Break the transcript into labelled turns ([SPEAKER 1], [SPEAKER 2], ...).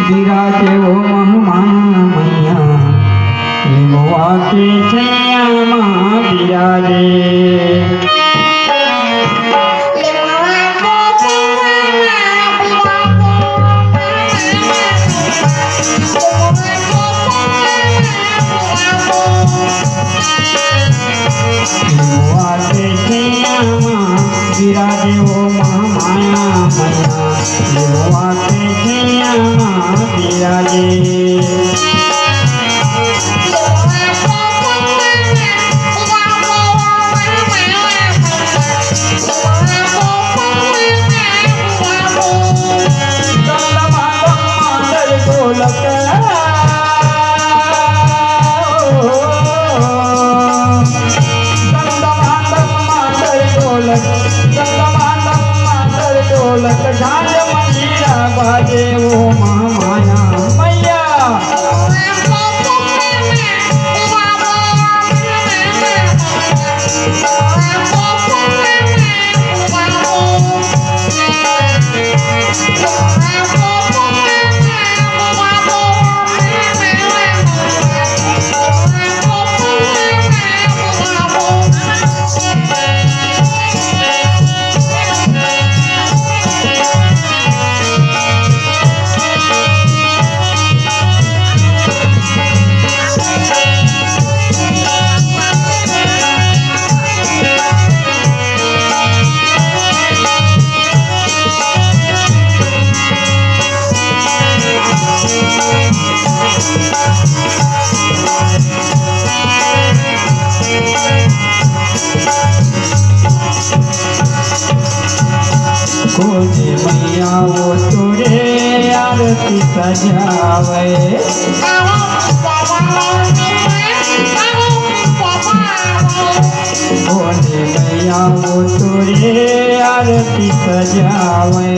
[SPEAKER 1] बिराजे वो महमाया मैया एवो के छैया मां बिराजे बिराजे वो महामाया मैया एवो के छैया मां बिराजे झांझ मंजीरा बाजे वो महामाया मैया खोजे मैया वो तुरे आरती सजावे खोजे मैया वो तुरे आरती सजावे